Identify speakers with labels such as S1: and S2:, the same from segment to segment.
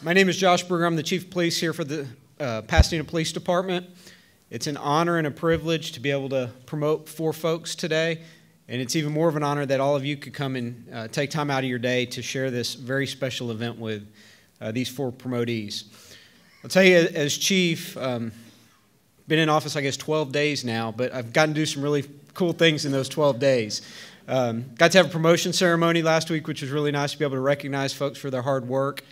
S1: My name is Josh Berger. I'm the Chief of Police here for the Pasadena Police Department. It's an honor and a privilege to be able to promote 4 folks today, and it's even more of an honor that all of you could come and take time out of your day to share this very special event with these 4 promotees. I'll tell you, as Chief, been in office, I guess, 12 days now, but I've gotten to do some really cool things in those 12 days. Got to have a promotion ceremony last week, which was really nice to be able to recognize folks for their hard work.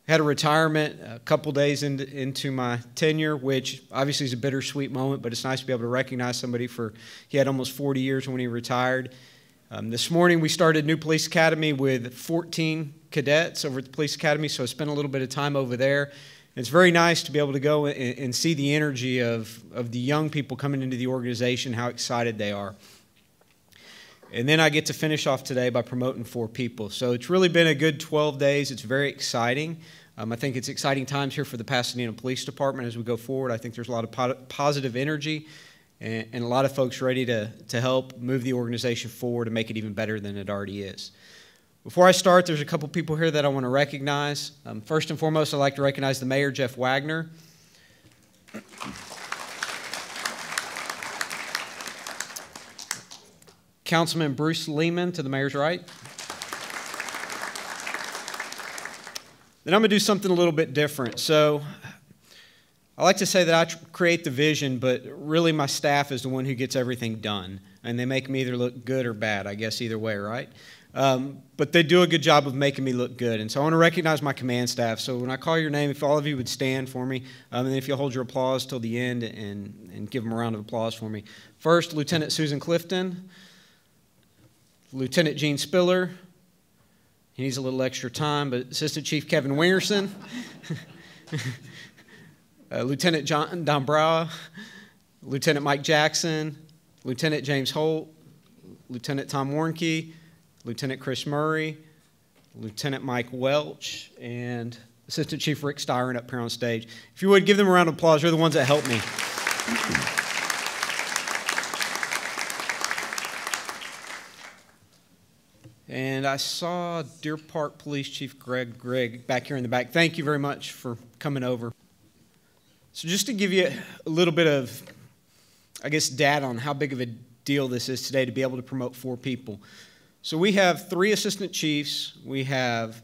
S1: Had a retirement a couple days into my tenure, which obviously is a bittersweet moment, but it's nice to be able to recognize somebody he had almost 40 years when he retired. This morning we started New Police Academy with 14 cadets over at the Police Academy, so I spent a little bit of time over there. It's very nice to be able to go and see the energy of the young people coming into the organization, how excited they are. And then I get to finish off today by promoting 4 people. So it's really been a good 12 days. It's very exciting. I think it's exciting times here for the Pasadena Police Department as we go forward. I think there's a lot of positive energy and a lot of folks ready to help move the organization forward and make it even better than it already is. Before I start, there's a couple people here that I want to recognize. First and foremost, I'd like to recognize the Mayor, Jeff Wagner. Councilman Bruce Lehman to the Mayor's right. Then I'm going to do something a little bit different. So I like to say that I create the vision, but really my staff is the one who gets everything done. And they make me either look good or bad, I guess either way, right? But they do a good job of making me look good. And so I want to recognize my command staff. So when I call your name, if all of you would stand for me, and if you'll hold your applause till the end and give them a round of applause for me. First, Lieutenant Susan Clifton. Lieutenant Gene Spiller. He needs a little extra time, but Assistant Chief Kevin Wingerson. Lieutenant John Dombrauer. Lieutenant Mike Jackson. Lieutenant James Holt. Lieutenant Tom Warnke. Lieutenant Chris Murray. Lieutenant Mike Welch. And Assistant Chief Rick Styron up here on stage. If you would, give them a round of applause. They're the ones that helped me. And I saw Deer Park Police Chief Greg Grigg back here in the back. Thank you very much for coming over. So just to give you a little bit of, I guess, data on how big of a deal this is today to be able to promote 4 people. So we have 3 assistant chiefs, we have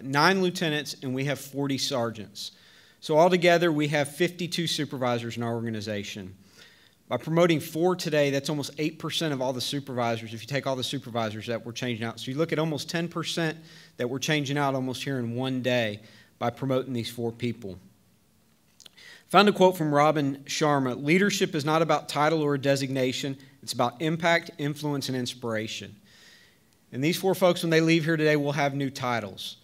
S1: 9 lieutenants, and we have 40 sergeants. So altogether, we have 52 supervisors in our organization. By promoting 4 today, that's almost 8% of all the supervisors, if you take all the supervisors that we're changing out. So you look at almost 10% that we're changing out almost here in one day by promoting these 4 people. Found a quote from Robin Sharma: "Leadership is not about title or designation, it's about impact, influence, and inspiration." And these 4 folks, when they leave here today, will have new titles.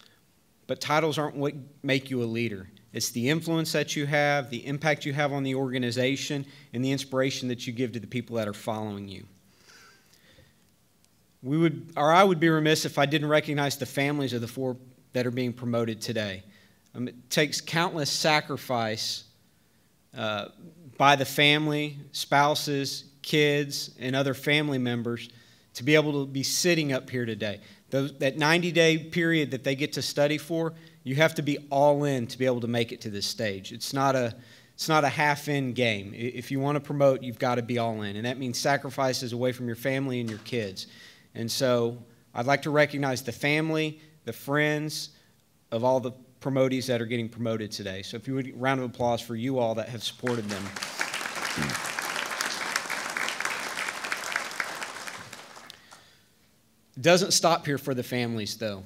S1: But titles aren't what make you a leader. It's the influence that you have, the impact you have on the organization, and the inspiration that you give to the people that are following you. I would be remiss if I didn't recognize the families of the 4 that are being promoted today. It takes countless sacrifice by the family, spouses, kids, and other family members to be able to be sitting up here today. That 90-day period that they get to study for, you have to be all in to be able to make it to this stage. It's not a half-in game. If you want to promote, you've got to be all in, and that means sacrifices away from your family and your kids. And so I'd like to recognize the family, the friends of all the promotees that are getting promoted today. So if you would, a round of applause for you all that have supported them. It doesn't stop here for the families, though.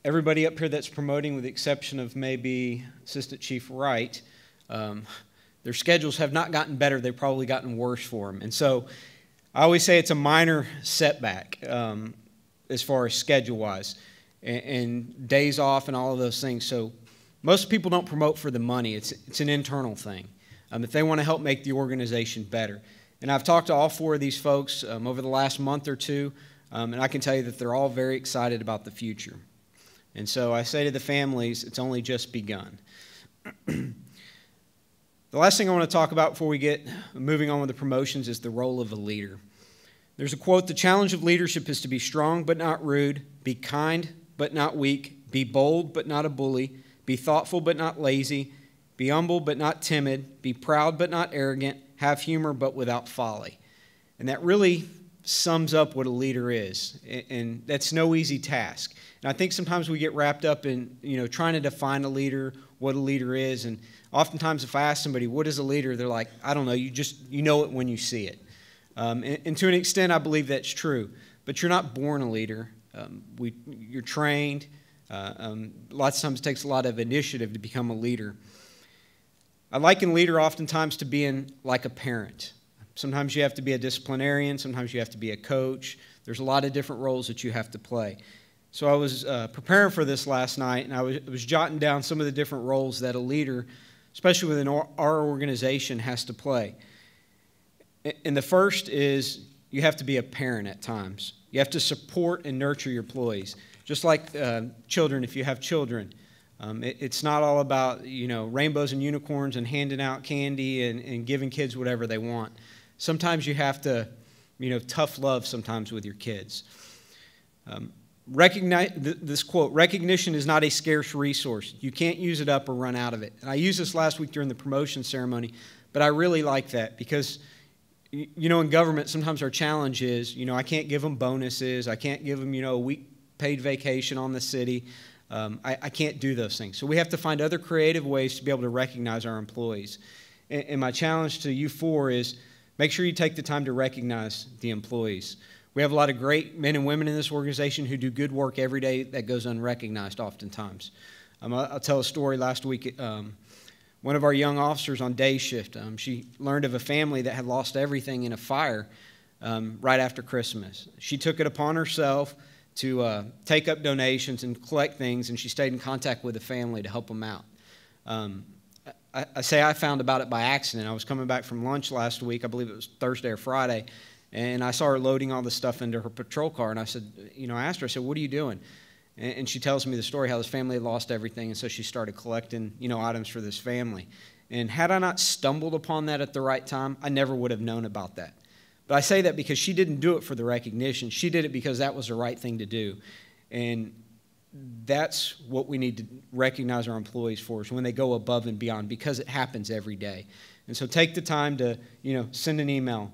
S1: Everybody up here that's promoting, with the exception of maybe Assistant Chief Wright, their schedules have not gotten better. They've probably gotten worse for them. And so I always say it's a minor setback as far as schedule-wise and days off and all of those things. So most people don't promote for the money. It's an internal thing. If they want to help make the organization better. And I've talked to all 4 of these folks over the last month or 2, and I can tell you that they're all very excited about the future. And so I say to the families, it's only just begun. The last thing I want to talk about before we get moving on with the promotions is the role of a leader. There's a quote: "The challenge of leadership is to be strong but not rude, be kind but not weak, be bold but not a bully, Be thoughtful but not lazy. Be humble but not timid. Be proud but not arrogant. Have humor but without folly. And that really sums up what a leader is. And that's no easy task. And I think sometimes we get wrapped up in, trying to define a leader, what a leader is. And oftentimes if I ask somebody, what is a leader? They're like, I don't know. You know it when you see it. And to an extent, I believe that's true. But you're not born a leader. You're trained. Lots of times it takes a lot of initiative to become a leader. I liken leader oftentimes to being like a parent. Sometimes you have to be a disciplinarian. Sometimes you have to be a coach. There's a lot of different roles that you have to play. So I was preparing for this last night, and I was jotting down some of the different roles that a leader, especially within our organization, has to play. And the first is you have to be a parent at times. You have to support and nurture your employees. Just like children, if you have children. It's not all about, rainbows and unicorns and handing out candy and giving kids whatever they want. Sometimes you have to, tough love sometimes with your kids. This quote, recognition is not a scarce resource. You can't use it up or run out of it. And I used this last week during the promotion ceremony, but I really like that because, in government, sometimes our challenge is, I can't give them bonuses. I can't give them, a week paid vacation on the city. I can't do those things. So we have to find other creative ways to be able to recognize our employees. And my challenge to you four is make sure you take the time to recognize the employees. We have a lot of great men and women in this organization who do good work every day that goes unrecognized oftentimes. I'll tell a story. Last week, one of our young officers on day shift, she learned of a family that had lost everything in a fire right after Christmas. She took it upon herself to take up donations and collect things, and she stayed in contact with the family to help them out. I say I found about it by accident. I was coming back from lunch last week, I believe it was Thursday or Friday, and I saw her loading all the stuff into her patrol car, and I said, I asked her, I said, what are you doing? And she tells me the story, how this family had lost everything, and so she started collecting, items for this family. And had I not stumbled upon that at the right time, I never would have known about that. But I say that because she didn't do it for the recognition. She did it because that was the right thing to do. And that's what we need to recognize our employees for, is when they go above and beyond, because it happens every day. And so take the time to, send an email,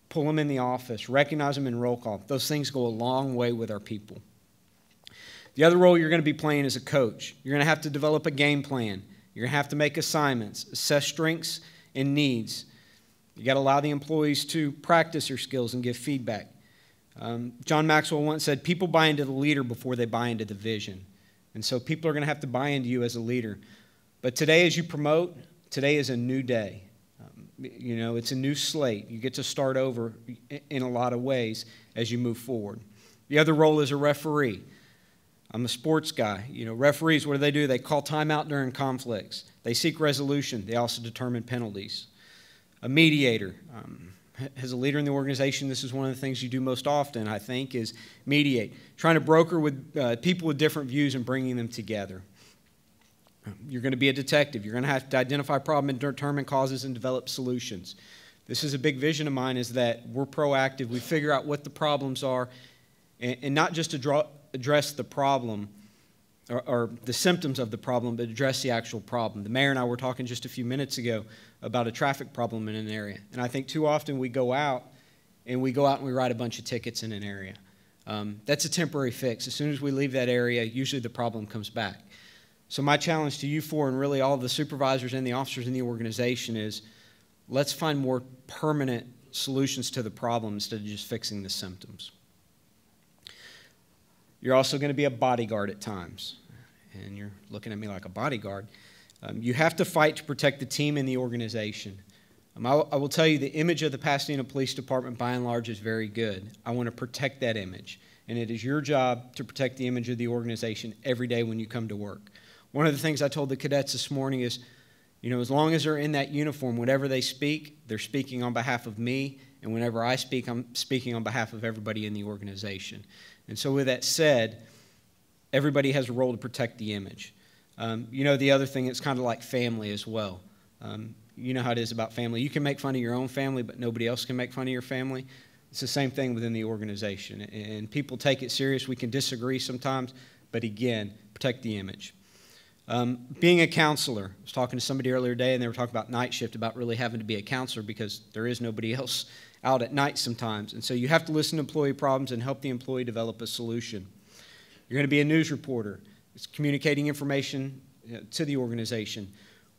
S1: pull them in the office, recognize them in roll call. Those things go a long way with our people. The other role you're going to be playing is a coach. You're going to have to develop a game plan. You're going to have to make assignments, assess strengths and needs. You got to allow the employees to practice their skills and give feedback. John Maxwell once said, people buy into the leader before they buy into the vision. And so people are going to have to buy into you as a leader. But today as you promote, today is a new day. It's a new slate. You get to start over in a lot of ways as you move forward. The other role is a referee. I'm a sports guy. Referees, what do? They call timeout during conflicts. They seek resolution. They also determine penalties. A mediator. As a leader in the organization, this is one of the things you do most often, I think, is mediate. Trying to broker with people with different views and bringing them together. You're going to be a detective. You're going to have to identify problems and determine causes and develop solutions. This is a big vision of mine, is that we're proactive. We figure out what the problems are, and not just address the problem or the symptoms of the problem, but address the actual problem. The mayor and I were talking just a few minutes ago about a traffic problem in an area. And I think too often we go out and we write a bunch of tickets in an area. That's a temporary fix. As soon as we leave that area, usually the problem comes back. So my challenge to you four, and really all of the supervisors and the officers in the organization, is let's find more permanent solutions to the problem instead of just fixing the symptoms. You're also going to be a bodyguard at times. And you're looking at me like a bodyguard. You have to fight to protect the team and the organization. I will tell you, the image of the Pasadena Police Department, by and large, is very good. I want to protect that image. And it is your job to protect the image of the organization every day when you come to work. One of the things I told the cadets this morning is, as long as they're in that uniform, whenever they speak, they're speaking on behalf of me. And whenever I speak, I'm speaking on behalf of everybody in the organization. And so with that said, everybody has a role to protect the image. The other thing, it's kind of like family as well. You know how it is about family. You can make fun of your own family, but nobody else can make fun of your family. It's the same thing within the organization. And people take it serious. We can disagree sometimes, but again, protect the image. Being a counselor, I was talking to somebody earlier today, and they were talking about night shift, about really having to be a counselor because there is nobody else out at night sometimes. And so you have to listen to employee problems and help the employee develop a solution. You're going to be a news reporter. It's communicating information to the organization.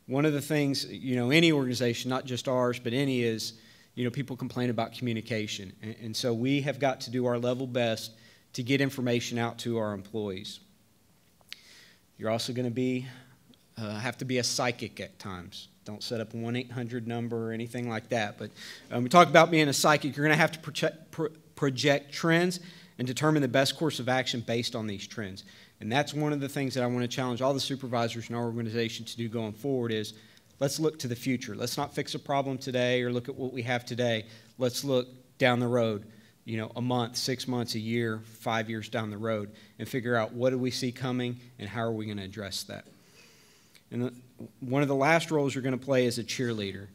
S1: One of the things, any organization, not just ours, but any is, people complain about communication. And so we have got to do our level best to get information out to our employees. You're also going to have to be a psychic at times. Don't set up a 1-800 number or anything like that. But we talk about being a psychic. You're going to have to project trends and determine the best course of action based on these trends. And that's one of the things that I want to challenge all the supervisors in our organization to do going forward is let's look to the future. Let's not fix a problem today or look at what we have today. Let's look down the road, a month, 6 months, a year, 5 years down the road and figure out what do we see coming and how are we going to address that. And one of the last roles you're going to play is a cheerleader.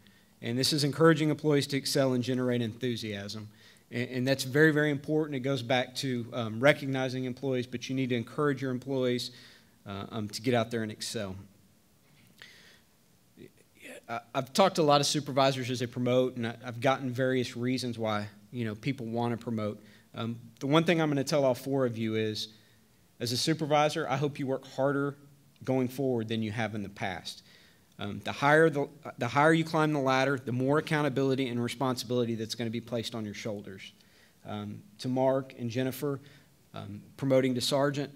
S1: And this is encouraging employees to excel and generate enthusiasm. And that's very, very important. It goes back to recognizing employees, but you need to encourage your employees to get out there and excel. I've talked to a lot of supervisors as they promote, and I've gotten various reasons why people want to promote. The one thing I'm going to tell all 4 of you is, as a supervisor, I hope you work harder going forward than you have in the past. The higher you climb the ladder, the more accountability and responsibility that's going to be placed on your shoulders. To Mark and Jennifer, promoting to sergeant,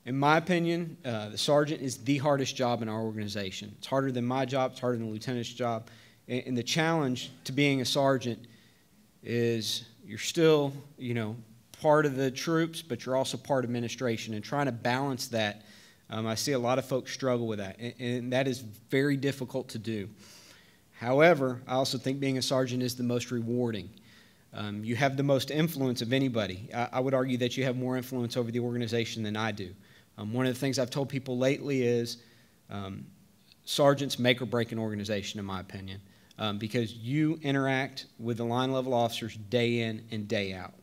S1: in my opinion, the sergeant is the hardest job in our organization. It's harder than my job. It's harder than the lieutenant's job. And the challenge to being a sergeant is you're still, part of the troops, but you're also part of administration. And trying to balance that, I see a lot of folks struggle with that, and that is very difficult to do. However, I also think being a sergeant is the most rewarding. You have the most influence of anybody. I would argue that you have more influence over the organization than I do. One of the things I've told people lately is sergeants make or break an organization, in my opinion, because you interact with the line level officers day in and day out.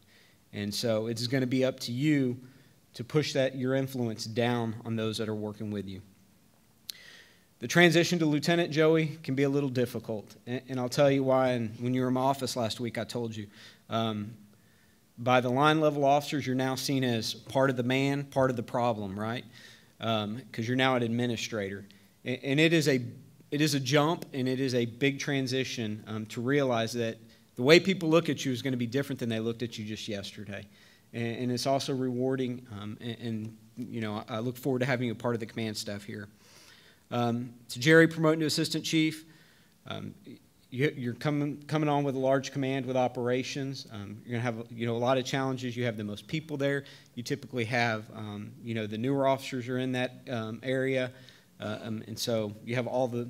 S1: And so it's going to be up to you to push your influence down on those that are working with you. The transition to Lieutenant, Joey, can be a little difficult, and I'll tell you why. And when you were in my office last week, I told you. By the line level officers, you're now seen as part of the man, part of the problem, right? Because you're now an administrator. And it is a jump, and it is a big transition to realize that the way people look at you is going to be different than they looked at you just yesterday. And it's also rewarding, and I look forward to having you a part of the command staff here. To Jerry, promoting to assistant chief, you're coming on with a large command with operations. You're going to have a lot of challenges. You have the most people there. You typically have the newer officers are in that area, and so you have all the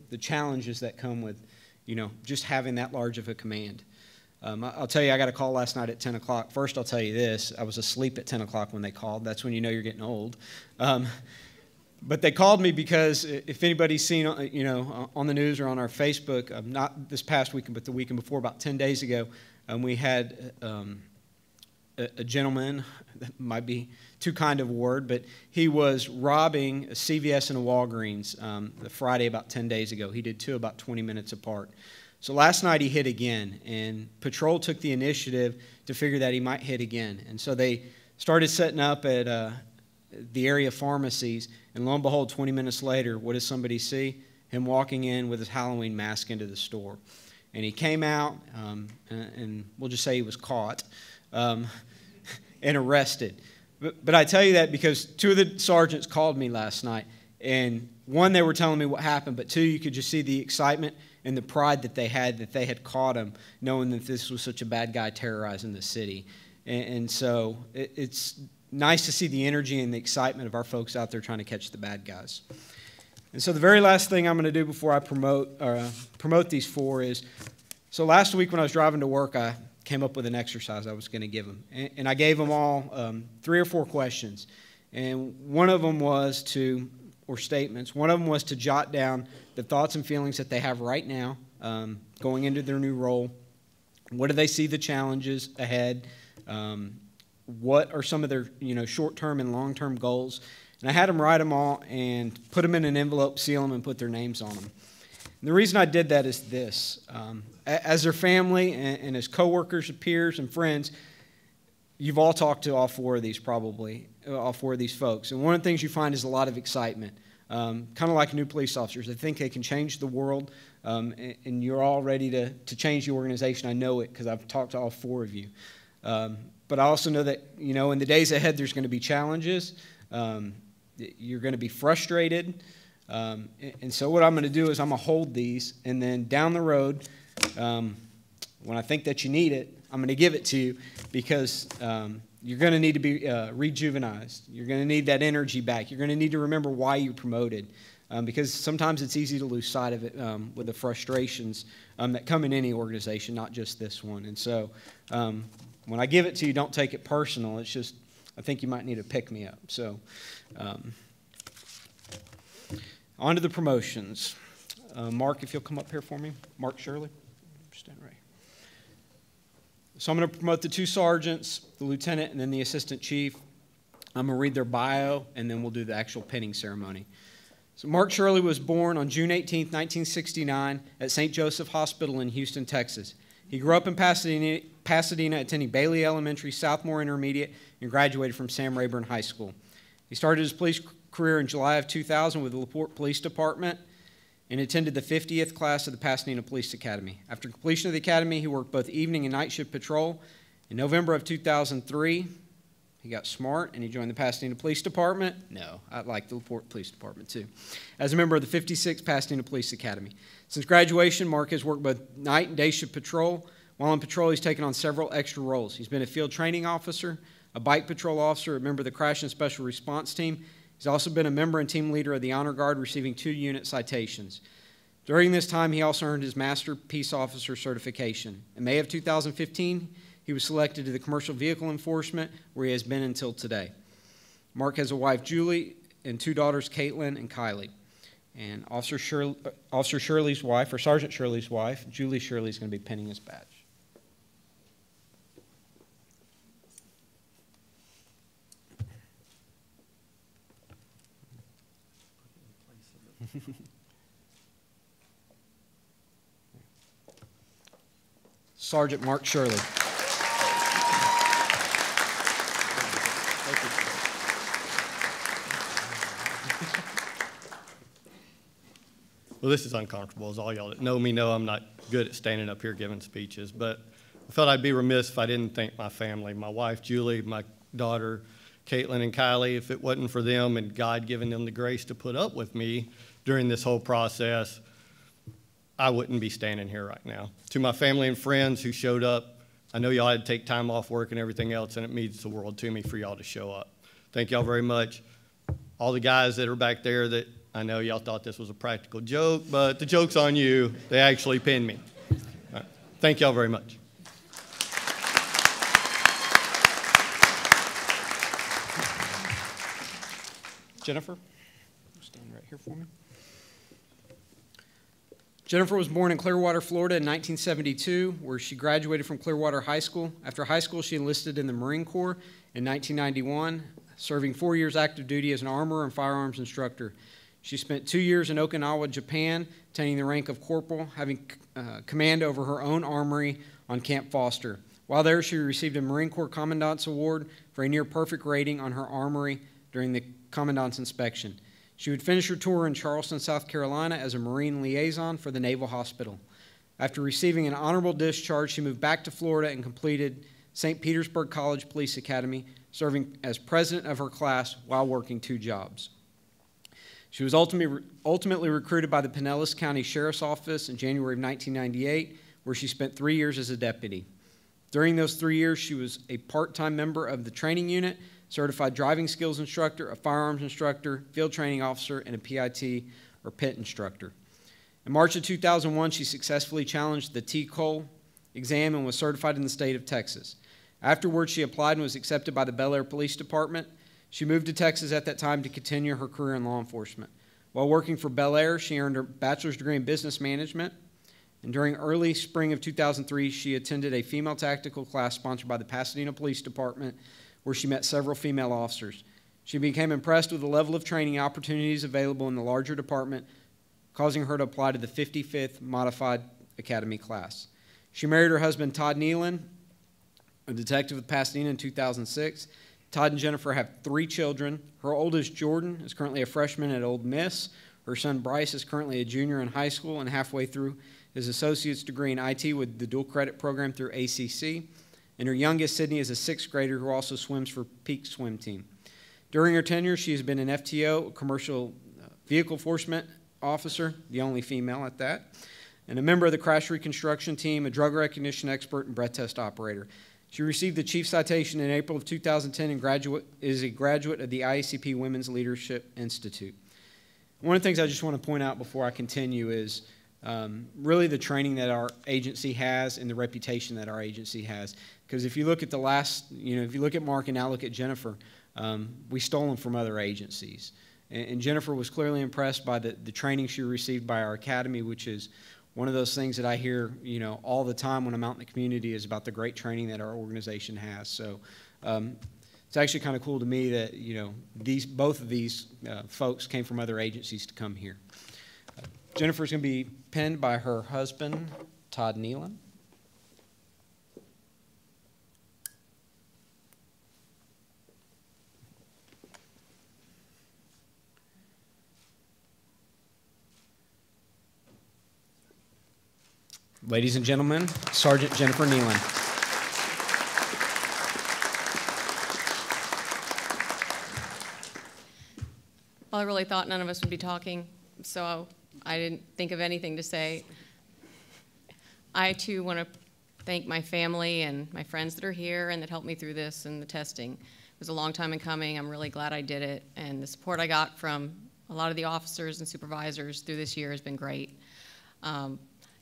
S1: the challenges that come with just having that large of a command. I'll tell you, I got a call last night at 10 o'clock. First, I'll tell you this. I was asleep at 10 o'clock when they called. That's when you know you're getting old. But they called me because if anybody's seen, on the news or on our Facebook, not this past weekend, but the weekend before, about 10 days ago, we had a gentleman, that might be too kind of a word, but he was robbing a CVS and a Walgreens the Friday about 10 days ago. He did 2 about 20 minutes apart. So last night he hit again, and patrol took the initiative to figure that he might hit again. And so they started setting up at the area pharmacies, and lo and behold, 20 minutes later, what does somebody see? Him walking in with his Halloween mask into the store. And he came out, and we'll just say he was caught and arrested. But I tell you that because 2 of the sergeants called me last night, and 1, they were telling me what happened, but 2, you could just see the excitement and the pride that they had caught him, knowing that this was such a bad guy terrorizing the city. And so it's nice to see the energy and the excitement of our folks out there trying to catch the bad guys. And so the very last thing I'm going to do before I promote these 4 is, so last week when I was driving to work, I came up with an exercise I was going to give them. And I gave them all 3 or 4 questions. And one of them was statements. One of them was to jot down the thoughts and feelings that they have right now going into their new role. What do they see the challenges ahead? What are some of their short-term and long-term goals? And I had them write them all and put them in an envelope, seal them, and put their names on them. And the reason I did that is this. As their family and as coworkers, peers, and friends, you've all talked to all four of these folks. And one of the things you find is a lot of excitement, kind of like new police officers. They think they can change the world, and you're all ready to change the organization. I know it because I've talked to all four of you. But I also know that, in the days ahead, there's going to be challenges. You're going to be frustrated. And so what I'm going to do is I'm going to hold these, and then down the road, when I think that you need it, I'm going to give it to you because you're going to need to be rejuvenized. You're going to need that energy back. You're going to need to remember why you promoted because sometimes it's easy to lose sight of it with the frustrations that come in any organization, not just this one. And so when I give it to you, don't take it personal. It's just I think you might need a pick-me-up. So on to the promotions. Mark, if you'll come up here for me. Mark Shirley. Stand right here. So I'm going to promote the two sergeants, the lieutenant, and then the assistant chief. I'm going to read their bio, and then we'll do the actual pinning ceremony. So Mark Shirley was born on June 18, 1969, at St. Joseph Hospital in Houston, Texas. He grew up in Pasadena, attending Bailey Elementary, Southmore Intermediate, and graduated from Sam Rayburn High School. He started his police career in July of 2000 with the LaPorte Police Department and attended the 50th class of the Pasadena Police Academy. After completion of the academy, he worked both evening and night shift patrol. In November of 2003, he got smart and he joined the Pasadena Police Department. No, I like the LaPorte Police Department too. As a member of the 56th Pasadena Police Academy. Since graduation, Mark has worked both night and day shift patrol. While on patrol, he's taken on several extra roles. He's been a field training officer, a bike patrol officer, a member of the Crash and Special Response Team. He's also been a member and team leader of the Honor Guard, receiving 2 unit citations. During this time, he also earned his Master Peace Officer certification. In May of 2015, he was selected to the Commercial Vehicle Enforcement, where he has been until today. Mark has a wife, Julie, and 2 daughters, Caitlin and Kylie. And Officer Shirley's wife, or Sergeant Shirley's wife, Julie Shirley, is going to be pinning his badge. Sergeant Mark Shirley.
S2: Well, this is uncomfortable, as all y'all that know me know I'm not good at standing up here giving speeches, but I felt I'd be remiss if I didn't thank my family, my wife, Julie, my daughter, Caitlin and Kylie. If it wasn't for them and God giving them the grace to put up with me during this whole process, I wouldn't be standing here right now. To my family and friends who showed up, I know y'all had to take time off work and everything else, and it means the world to me for y'all to show up. Thank y'all very much. All the guys that are back there that I know y'all thought this was a practical joke, but the joke's on you. They actually pinned me. Right. Thank y'all very much.
S1: Jennifer, stand right here for me. Jennifer was born in Clearwater, Florida in 1972, where she graduated from Clearwater High School. After high school, she enlisted in the Marine Corps in 1991, serving 4 years active duty as an armor and firearms instructor. She spent 2 years in Okinawa, Japan, attaining the rank of corporal, having command over her own armory on Camp Foster. While there, she received a Marine Corps Commandant's Award for a near-perfect rating on her armory during the Commandant's inspection. She would finish her tour in Charleston, South Carolina as a Marine liaison for the Naval Hospital. After receiving an honorable discharge, she moved back to Florida and completed St. Petersburg College Police Academy, serving as president of her class while working 2 jobs. She was ultimately recruited by the Pinellas County Sheriff's Office in January of 1998, where she spent 3 years as a deputy. During those 3 years, she was a part-time member of the training unit, certified driving skills instructor, a firearms instructor, field training officer, and a PIT or PIT instructor. In March of 2001, she successfully challenged the T-Cole exam and was certified in the state of Texas. Afterwards, she applied and was accepted by the Bel Air Police Department. She moved to Texas at that time to continue her career in law enforcement. While working for Bel Air, she earned her bachelor's degree in business management. And during early spring of 2003, she attended a female tactical class sponsored by the Pasadena Police Department, where she met several female officers. She became impressed with the level of training opportunities available in the larger department, causing her to apply to the 55th Modified Academy class. She married her husband, Todd Nealon, a detective with Pasadena, in 2006. Todd and Jennifer have 3 children. Her oldest, Jordan, is currently a freshman at Ole Miss. Her son, Bryce, is currently a junior in high school and halfway through his associate's degree in IT with the dual credit program through ACC. And her youngest, Sydney, is a 6th grader who also swims for Peak Swim Team. During her tenure, she has been an FTO, a commercial vehicle enforcement officer, the only female at that, and a member of the crash reconstruction team, a drug recognition expert, and breath test operator. She received the Chief Citation in April of 2010 and is a graduate of the IACP Women's Leadership Institute. One of the things I just want to point out before I continue is really the training that our agency has and the reputation that our agency has. Because if you look at the last, if you look at Mark and now look at Jennifer, we stole them from other agencies. And Jennifer was clearly impressed by the training she received by our academy, which is one of those things that I hear, all the time when I'm out in the community is about the great training that our organization has. So it's actually kind of cool to me that, both of these folks came from other agencies to come here. Jennifer's going to be penned by her husband, Todd Nealon. Ladies and gentlemen, Sergeant Jennifer Nealon.
S3: Well, I really thought none of us would be talking, so I didn't think of anything to say. I, too, want to thank my family and my friends that are here and that helped me through this and the testing. It was a long time in coming. I'm really glad I did it, and the support I got from a lot of the officers and supervisors through this year has been great.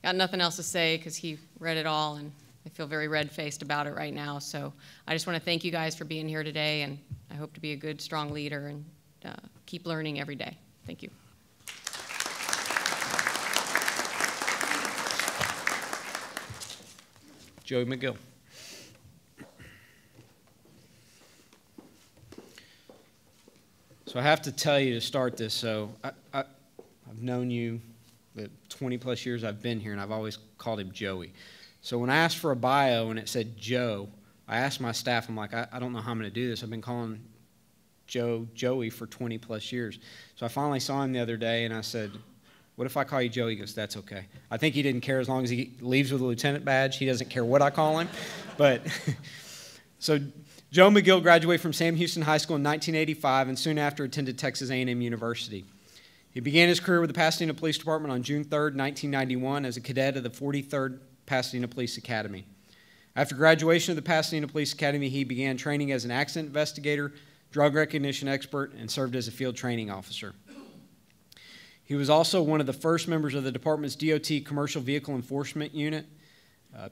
S3: Got nothing else to say because he read it all, and I feel very red-faced about it right now. So I just want to thank you guys for being here today, and I hope to be a good, strong leader and keep learning every day. Thank you.
S1: Joey McGill. So I have to tell you to start this, so I've known you the 20-plus years I've been here, and I've always called him Joey. So when I asked for a bio and it said Joe, I asked my staff, I'm like, I don't know how I'm going to do this. I've been calling Joey for 20-plus years. So I finally saw him the other day, and I said, what if I call you Joey? He goes, that's okay. I think he didn't care as long as he leaves with a lieutenant badge. He doesn't care what I call him. But so Joe McGill graduated from Sam Houston High School in 1985 and soon after attended Texas A&M University. He began his career with the Pasadena Police Department on June 3, 1991 as a cadet of the 43rd Pasadena Police Academy. After graduation of the Pasadena Police Academy, he began training as an accident investigator, drug recognition expert, and served as a field training officer. He was also one of the first members of the department's DOT Commercial Vehicle Enforcement Unit.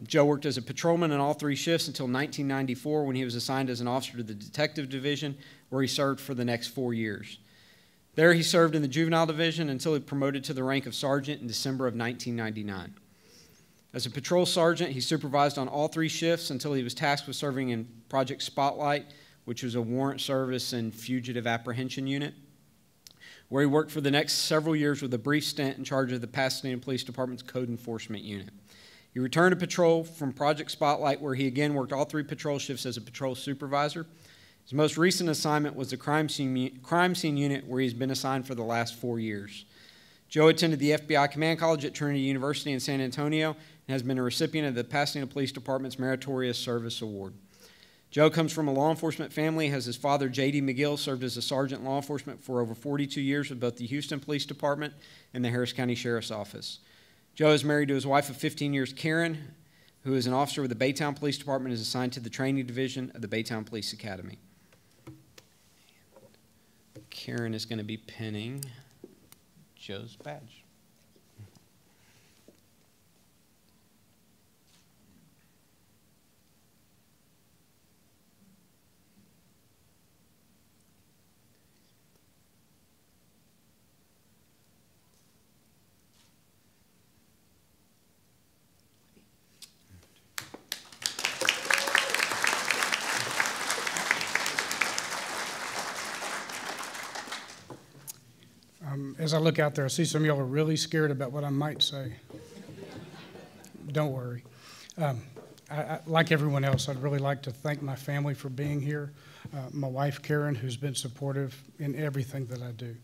S1: Joe worked as a patrolman in all 3 shifts until 1994 when he was assigned as an officer to the Detective Division, where he served for the next 4 years. There he served in the Juvenile Division until he promoted to the rank of sergeant in December of 1999. As a patrol sergeant, he supervised on all 3 shifts until he was tasked with serving in Project Spotlight, which was a warrant service and fugitive apprehension unit, where he worked for the next several years with a brief stint in charge of the Pasadena Police Department's Code Enforcement Unit. He returned to patrol from Project Spotlight, where he again worked all 3 patrol shifts as a patrol supervisor. His most recent assignment was the crime scene unit, where he's been assigned for the last 4 years. Joe attended the FBI Command College at Trinity University in San Antonio and has been a recipient of the Pasadena Police Department's Meritorious Service Award. Joe comes from a law enforcement family, as his father, J.D. McGill, served as a sergeant in law enforcement for over 42 years with both the Houston Police Department and the Harris County Sheriff's Office. Joe is married to his wife of 15 years, Karen, who is an officer with the Baytown Police Department and is assigned to the training division of the Baytown Police Academy. Karen is going to be pinning Joe's badge.
S4: As I look out there, I see some of y'all are really scared about what I might say. Don't worry. Like everyone else, I'd really like to thank my family for being here. My wife, Karen, who's been supportive in everything that I do.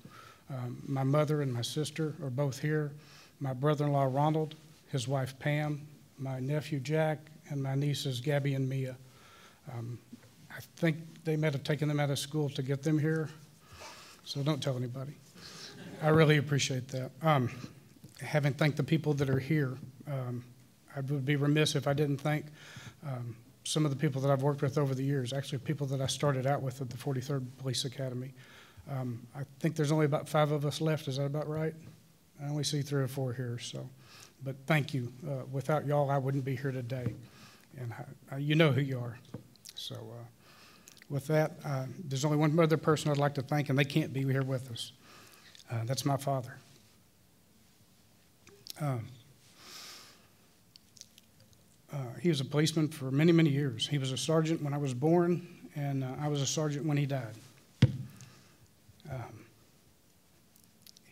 S4: My mother and my sister are both here. My brother-in-law, Ronald, his wife, Pam, my nephew, Jack, and my nieces, Gabby and Mia. I think they might have taken them out of school to get them here, so don't tell anybody. I really appreciate that. Having thanked the people that are here, I would be remiss if I didn't thank some of the people that I've worked with over the years, actually people that I started out with at the 43rd Police Academy. I think there's only about 5 of us left. Is that about right? I only see 3 or 4 here, so. But thank you. Without y'all, I wouldn't be here today. And you know who you are. So with that, there's only one other person I'd like to thank, and they can't be here with us. That's my father. He was a policeman for many, many years. He was a sergeant when I was born, and I was a sergeant when he died.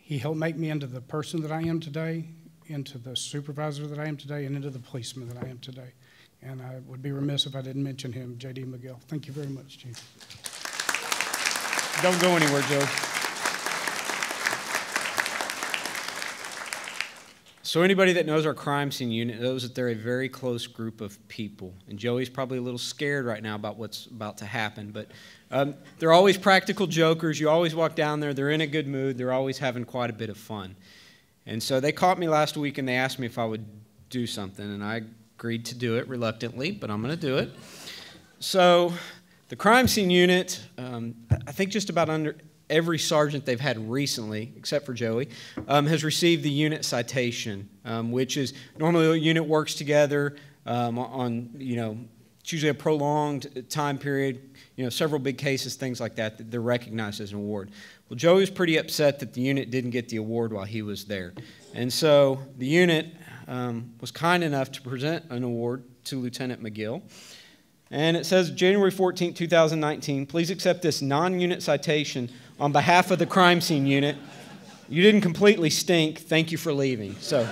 S4: He helped make me into the person that I am today, into the supervisor that I am today, and into the policeman that I am today. And I would be remiss if I didn't mention him, J.D. McGill. Thank you very much, Chief.
S1: Don't go anywhere, Joe. So anybody that knows our crime scene unit knows that they're a very close group of people. And Joey's probably a little scared right now about what's about to happen. But they're always practical jokers. You always walk down there. They're in a good mood. They're always having quite a bit of fun. And so they caught me last week, and they asked me if I would do something. And I agreed to do it reluctantly, but I'm going to do it. So the crime scene unit, I think just about every sergeant they've had recently, except for Joey, has received the unit citation, which is normally a unit works together on, it's usually a prolonged time period, several big cases, things like that, that they're recognized as an award. Well, Joey was pretty upset that the unit didn't get the award while he was there. And so the unit was kind enough to present an award to Lieutenant McGill. And it says, January 14, 2019, please accept this non-unit citation on behalf of the crime scene unit. You didn't completely stink. Thank you for leaving. So.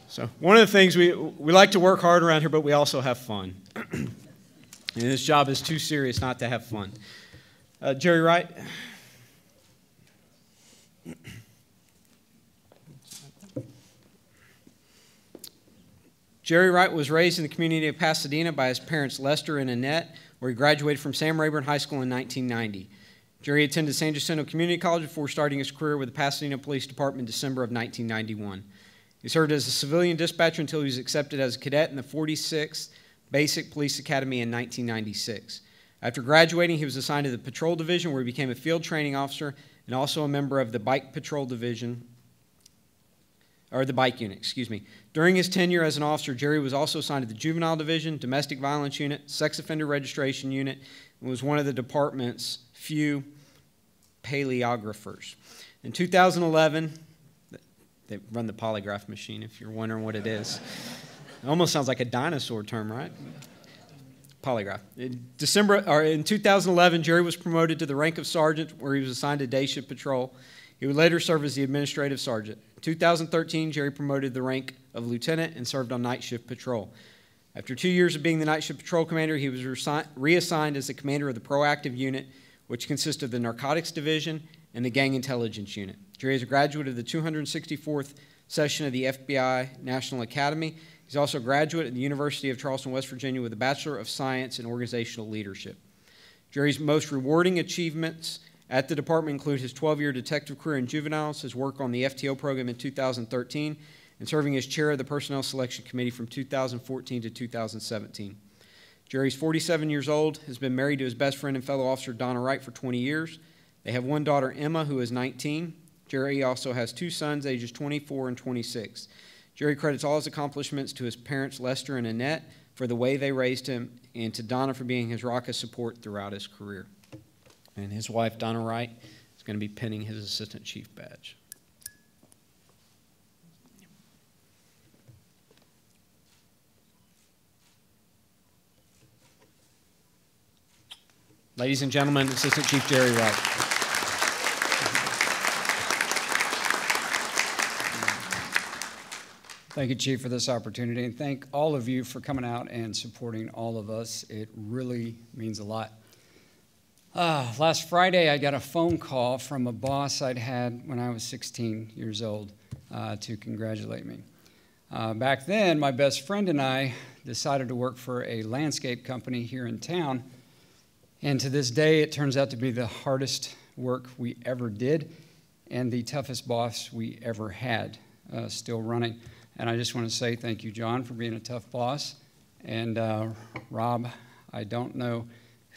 S1: So one of the things, we like to work hard around here, but we also have fun. And this job is too serious not to have fun. Jerry Wright. Jerry Wright was raised in the community of Pasadena by his parents Lester and Annette, where he graduated from Sam Rayburn High School in 1990. Jerry attended San Jacinto Community College before starting his career with the Pasadena Police Department in December of 1991. He served as a civilian dispatcher until he was accepted as a cadet in the 46th Basic Police Academy in 1996. After graduating, he was assigned to the Patrol Division, where he became a field training officer and also a member of the Bike Patrol Division, or the Bike Unit, excuse me. During his tenure as an officer, Jerry was also assigned to the Juvenile Division, Domestic Violence Unit, Sex Offender Registration Unit, and was one of the department's few paleographers. In 2011, they run the polygraph machine, if you're wondering what it is. It almost sounds like a dinosaur term, right? Polygraph. In 2011, Jerry was promoted to the rank of sergeant, where he was assigned to day shift patrol. He would later serve as the administrative sergeant. In 2013, Jerry promoted the rank of lieutenant and served on night shift patrol. After 2 years of being the night shift patrol commander, he was reassigned as the commander of the proactive unit, which consists of the narcotics division and the gang intelligence unit. Jerry is a graduate of the 264th session of the FBI National Academy. He's also a graduate at the University of Charleston, West Virginia, with a Bachelor of Science in Organizational Leadership. Jerry's most rewarding achievements at the department include his 12-year detective career in juveniles, his work on the FTO program in 2013, and serving as chair of the Personnel Selection Committee from 2014 to 2017. Jerry's 47 years old, has been married to his best friend and fellow officer, Donna Wright, for 20 years. They have one daughter, Emma, who is 19. Jerry also has 2 sons, ages 24 and 26. Jerry credits all his accomplishments to his parents, Lester and Annette, for the way they raised him, and to Donna for being his rock of support throughout his career. And his wife, Donna Wright, is going to be pinning his assistant chief badge. Ladies and gentlemen, Assistant Chief Jerry Wright.
S5: Thank you, Chief, for this opportunity, and thank all of you for coming out and supporting all of us. It really means a lot. Last Friday, I got a phone call from a boss I'd had when I was 16 years old to congratulate me. Back then, my best friend and I decided to work for a landscape company here in town, and to this day, it turns out to be the hardest work we ever did and the toughest boss we ever had, still running. And I just want to say thank you, John, for being a tough boss. And Rob, I don't know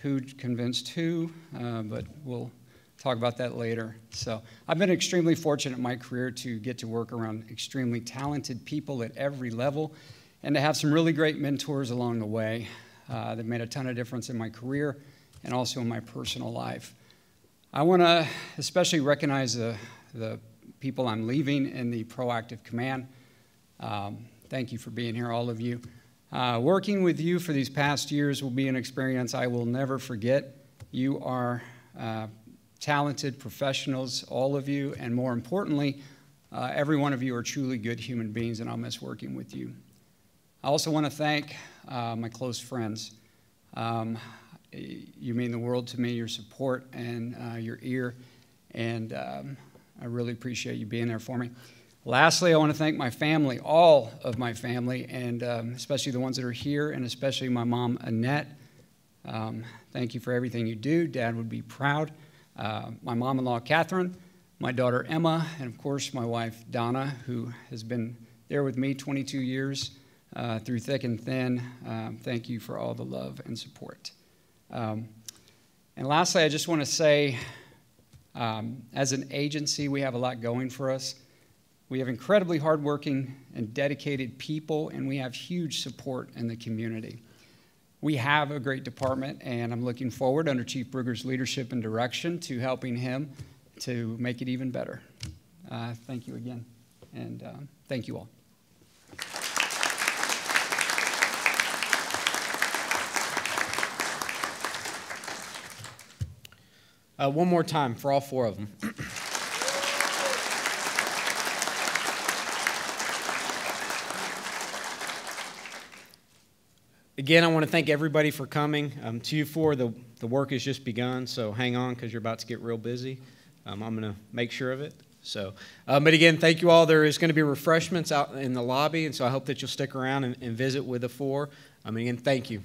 S5: who convinced who, but we'll talk about that later. So I've been extremely fortunate in my career to get to work around extremely talented people at every level and to have some really great mentors along the way that made a ton of difference in my career and also in my personal life. I want to especially recognize the people I'm leaving in the proactive command. Thank you for being here, all of you. Working with you for these past years will be an experience I will never forget. You are talented professionals, all of you, and more importantly, every one of you are truly good human beings, and I'll miss working with you. I also want to thank my close friends. You mean the world to me, your support and your ear, and I really appreciate you being there for me. Lastly, I want to thank my family, all of my family, and especially the ones that are here, and especially my mom, Annette. Thank you for everything you do. Dad would be proud. My mom-in-law, Catherine, my daughter, Emma, and of course, my wife, Donna, who has been there with me 22 years through thick and thin. Thank you for all the love and support. And lastly, I just want to say, as an agency, we have a lot going for us. We have incredibly hardworking and dedicated people, and we have huge support in the community. We have a great department, and I'm looking forward, under Chief Brugger's leadership and direction, to helping him to make it even better. Thank you again, and thank you all.
S1: One more time for all four of them. Again, I want to thank everybody for coming. To you four, the work has just begun, so hang on because you're about to get real busy. I'm going to make sure of it. So, but again, thank you all. There is going to be refreshments out in the lobby, and so I hope that you'll stick around and visit with the four. Again, thank you.